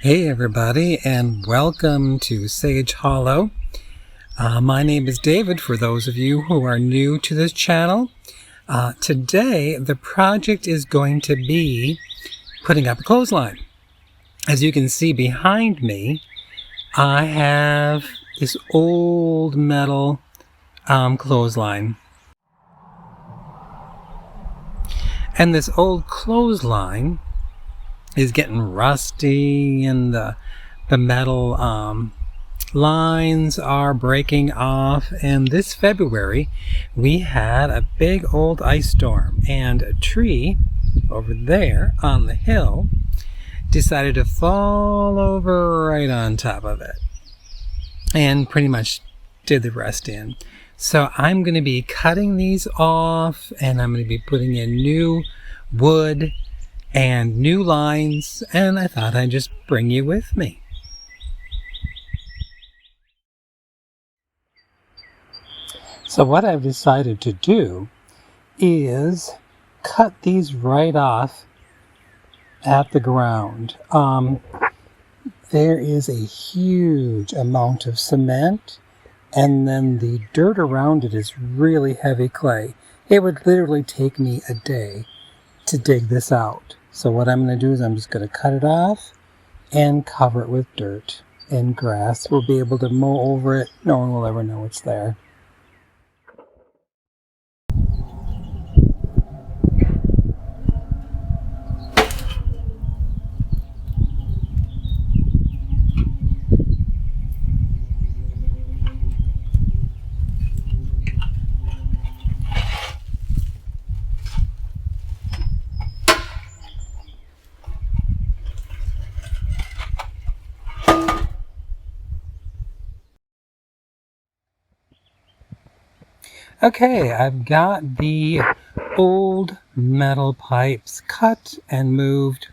Hey everybody, and welcome to Sage Hollow. My name is David, for those of you who are new to this channel. Today the project is going to be putting up a clothesline. As you can see behind me, I have this old metal clothesline. And this old clothesline is getting rusty, and the metal lines are breaking off. And this February we had a big old ice storm, and a tree over there on the hill decided to fall over right on top of it and pretty much did the rest in. So I'm going to be cutting these off, and I'm going to be putting in new wood and new lines, and I thought I'd just bring you with me. So what I've decided to do is cut these right off at the ground. There is a huge amount of cement, and then the dirt around it is really heavy clay. It would literally take me a day to dig this out. So what I'm going to do is I'm just going to cut it off and cover it with dirt and grass. We'll be able to mow over it. No one will ever know it's there. Okay, I've got the old metal pipes cut and moved,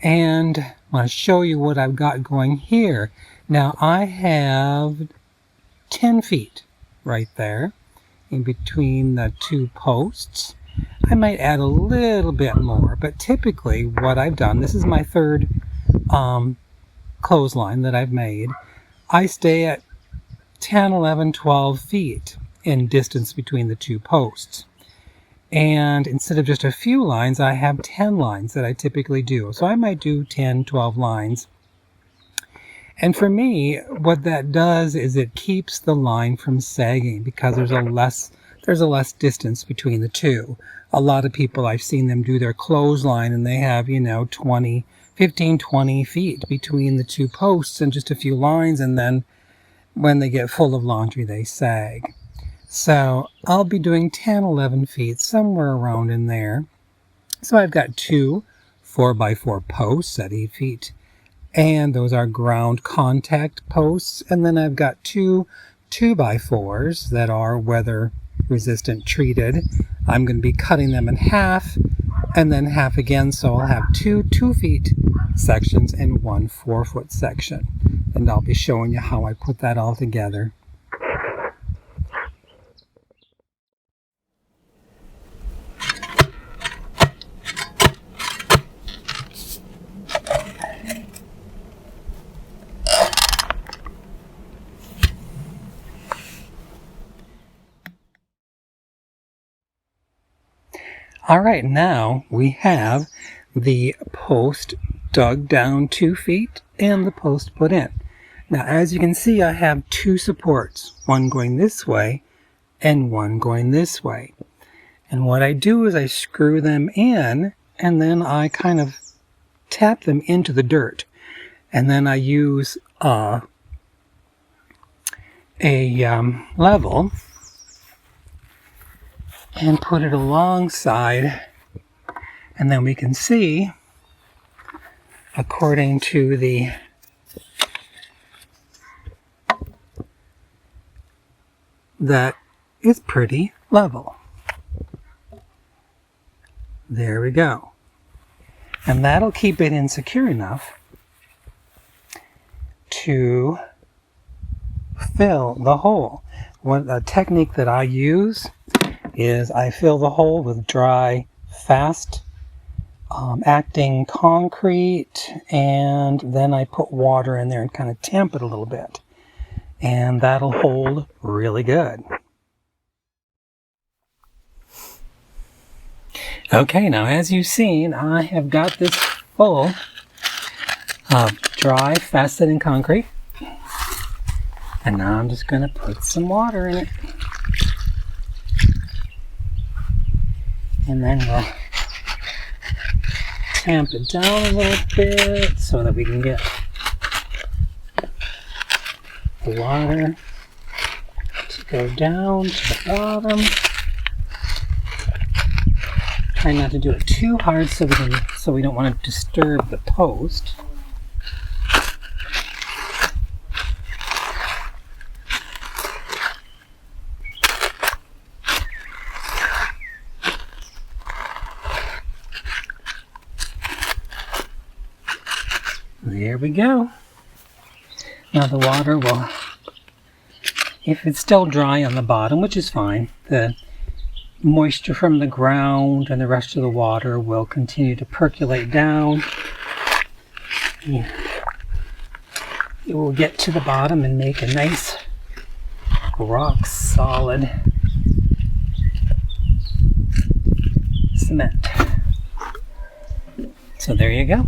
and I want to show you what I've got going here. Now I have 10 feet right there in between the two posts. I might add a little bit more, but typically what I've done, this is my third clothesline that I've made. I stay at 10, 11, 12 feet in distance between the two posts. And instead of just a few lines, I have 10 lines that I typically do. So I might do 10, 12 lines. And for me, what that does is it keeps the line from sagging, because there's a less distance between the two. A lot of people, I've seen them do their clothesline and they have, 15, 20 feet between the two posts and just a few lines, and then when they get full of laundry, they sag. So I'll be doing 10, 11 feet, somewhere around in there. So I've got two 4x4 posts at 8 feet, and those are ground contact posts. And then I've got two 2x4s that are weather resistant treated. I'm going to be cutting them in half and then half again, so I'll have two 2 feet sections and one 4 foot section. And I'll be showing you how I put that all together. All right, now we have the post dug down 2 feet and the post put in. Now, as you can see, I have two supports, one going this way and one going this way. And what I do is I screw them in, and then I kind of tap them into the dirt. And then I use a level and put it alongside, and then we can see, according to that it's pretty level. There we go. And that'll keep it in secure enough to fill the hole. A technique that I use is I fill the hole with dry, fast acting concrete, and then I put water in there and kind of tamp it a little bit. And that'll hold really good. Okay, now as you've seen, I have got this full of dry, fast-setting concrete. And now I'm just going to put some water in it. And then we'll tamp it down a little bit so that we can get the water to go down to the bottom. Try not to do it too hard so we don't want to disturb the post. There we go. Now the water will, if it's still dry on the bottom, which is fine, the moisture from the ground and the rest of the water will continue to percolate down. It will get to the bottom and make a nice rock solid cement. So there you go.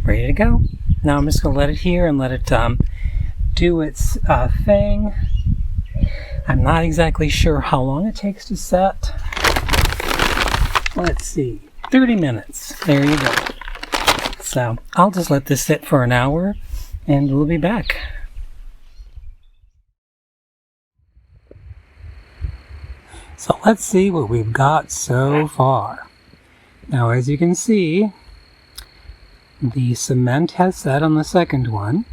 Ready to go. Now I'm just going to let it here and let it do its thing. I'm not exactly sure how long it takes to set. Let's see, 30 minutes. There you go. So I'll just let this sit for an hour and we'll be back. So let's see what we've got so far. Now as you can see, the cement has set on the second one.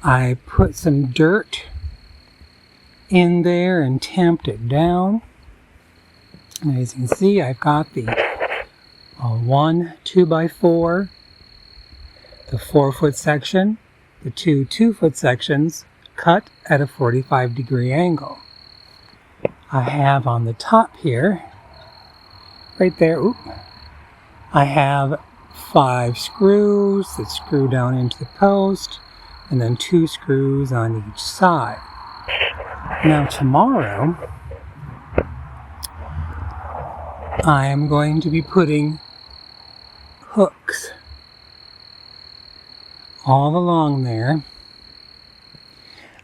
I put some dirt in there and tamped it down. And as you can see, I've got the one 2x4, the 4-foot section, the two 2-foot sections cut at a 45-degree angle. I have on the top here, right there, I have 5 screws that screw down into the post, and then 2 screws on each side. Now tomorrow, I am going to be putting hooks all along there.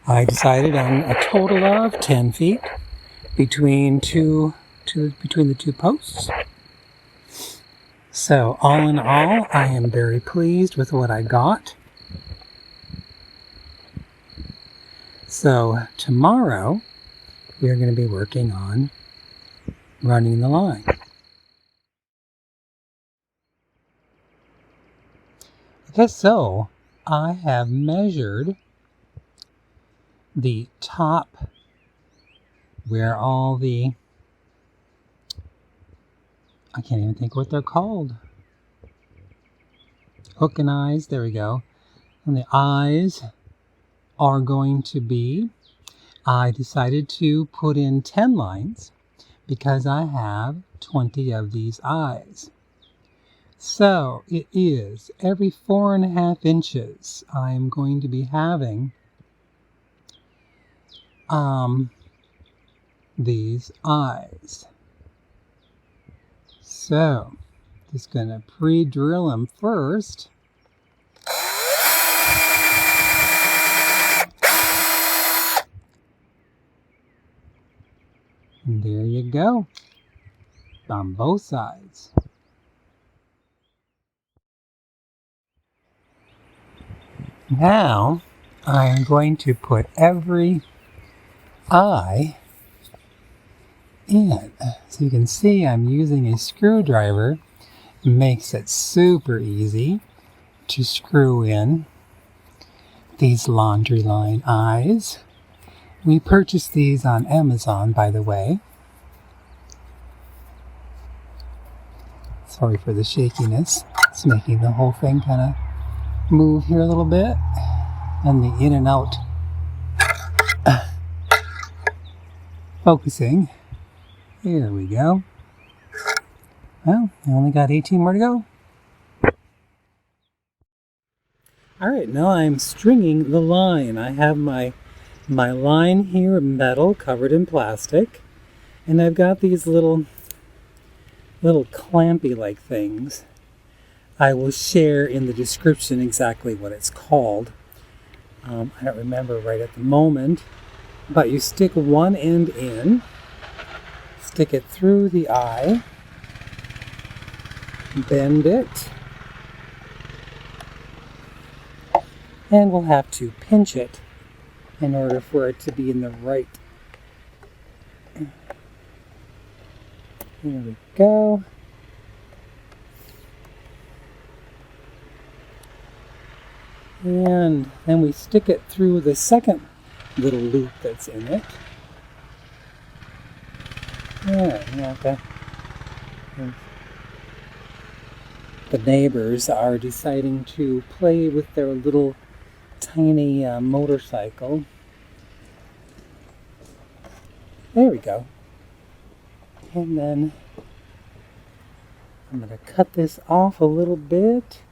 I decided on a total of 10 feet between the two posts. So all in all, I am very pleased with what I got. So tomorrow, we are going to be working on running the line. Okay, so I have measured the top where all the, I can't even think what they're called. Hook and eyes, there we go. And the eyes are going to be, I decided to put in 10 lines because I have 20 of these eyes. So it is every 4.5 inches I am going to be having these eyes. So just going to pre-drill them first. And there you go, on both sides. Now, I am going to put every eye in. So you can see I'm using a screwdriver. It makes it super easy to screw in these laundry line eyes. We purchased these on Amazon, by the way. Sorry for the shakiness. It's making the whole thing kind of move here a little bit. And the in and out focusing. Here we go. Well, I only got 18 more to go. Alright, now I'm stringing the line. I have my line here, metal, covered in plastic. And I've got these little clampy-like things. I will share in the description exactly what it's called. I don't remember right at the moment. But you stick one end in, stick it through the eye, bend it, and we'll have to pinch it in order for it to be in the right. There we go. And then we stick it through the second little loop that's in it. Yeah, the neighbors are deciding to play with their little tiny motorcycle. There we go. And then I'm going to cut this off a little bit.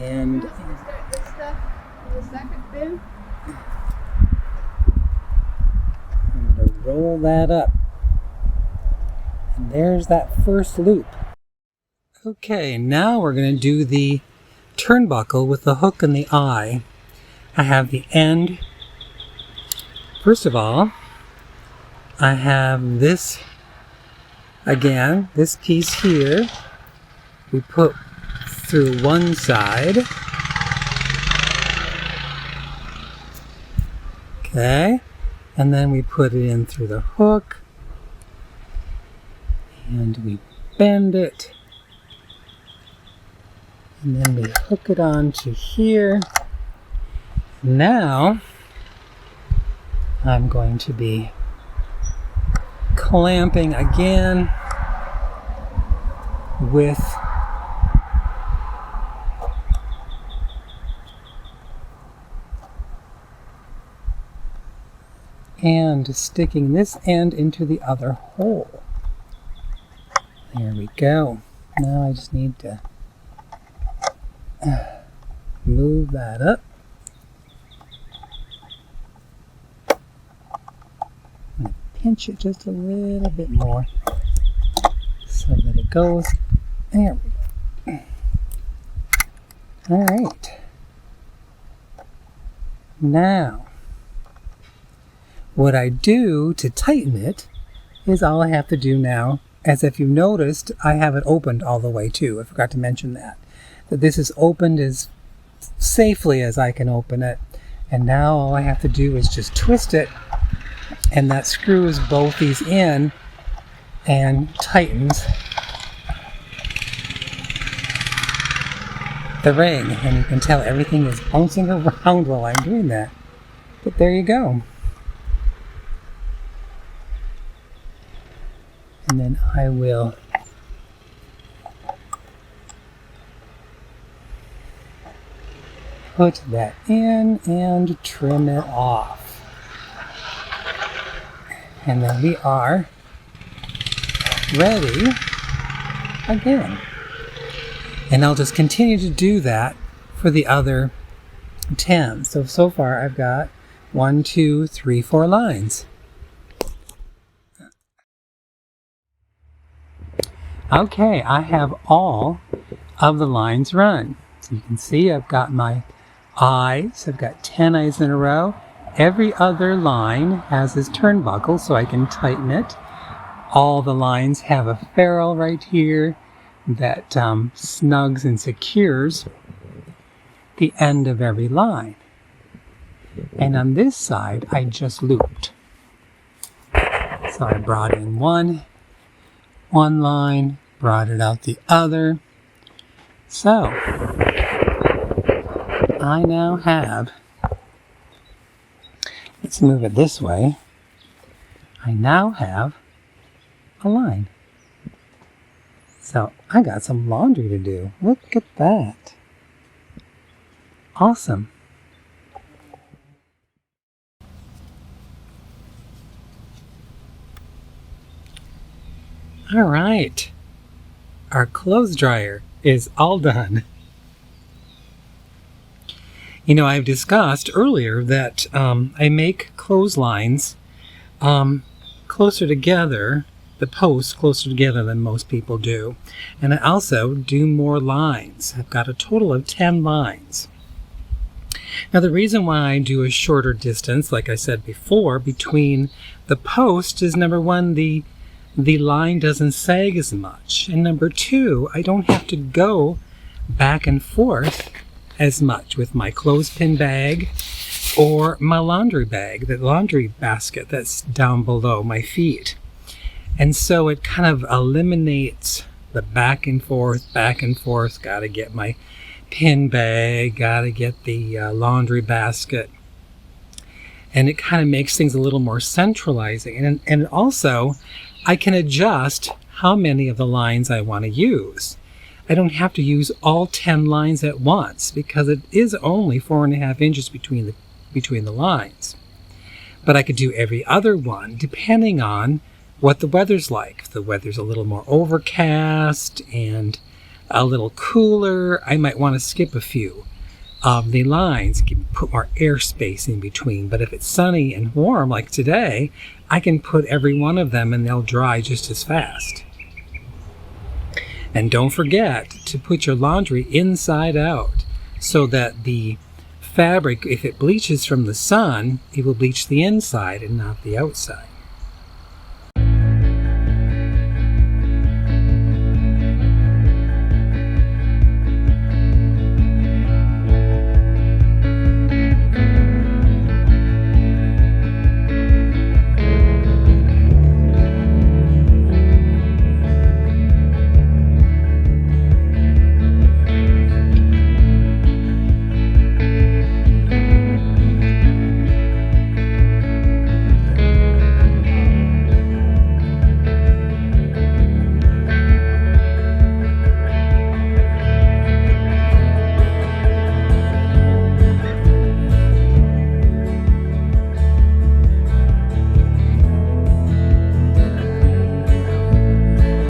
And this stuff in the second bin. I'm going to roll that up. And there's that first loop. Okay, now we're going to do the turnbuckle with the hook in the eye. I have the end. First of all, I have this, again, this piece here. We put through one side. Okay, and then we put it in through the hook. And we bend it. And then we hook it onto here. Now, I'm going to be clamping again with and sticking this end into the other hole. There we go. Now I just need to move that up. I'm going to pinch it just a little bit more so that it goes. There we go. All right. Now, what I do to tighten it is all I have to do now, as if you've noticed, I have it opened all the way too. I forgot to mention that this is opened as safely as I can open it. And now all I have to do is just twist it, and that screws both these in and tightens the ring. And you can tell everything is bouncing around while I'm doing that. But there you go. And then I will put that in and trim it off. And then we are ready again. And I'll just continue to do that for the other 10. So far I've got 1, 2, 3, 4 lines. Okay, I have all of the lines run. So you can see I've got my eyes. I've got 10 eyes in a row. Every other line has this turnbuckle so I can tighten it. All the lines have a ferrule right here that snugs and secures the end of every line. And on this side, I just looped. So I brought in one line, brought it out the other. So I now have, let's move it this way. I now have a line. So I got some laundry to do. Look at that. Awesome. All right. Our clothes dryer is all done. You know, I've discussed earlier that I make clotheslines closer together, the posts closer together than most people do. And I also do more lines. I've got a total of 10 lines. Now, the reason why I do a shorter distance, like I said before, between the posts is, number one, the line doesn't sag as much. And number two, I don't have to go back and forth as much with my clothespin bag or my laundry bag, the laundry basket that's down below my feet. And so it kind of eliminates the back and forth, gotta get my pin bag, gotta get the laundry basket. And it kind of makes things a little more centralizing. And also, I can adjust how many of the lines I want to use. I don't have to use all 10 lines at once because it is only 4.5 inches between the lines. But I could do every other one depending on what the weather's like. If the weather's a little more overcast and a little cooler, I might want to skip a few of the lines, put more airspace in between. But if it's sunny and warm like today, I can put every one of them and they'll dry just as fast. And don't forget to put your laundry inside out so that the fabric, if it bleaches from the sun, it will bleach the inside and not the outside.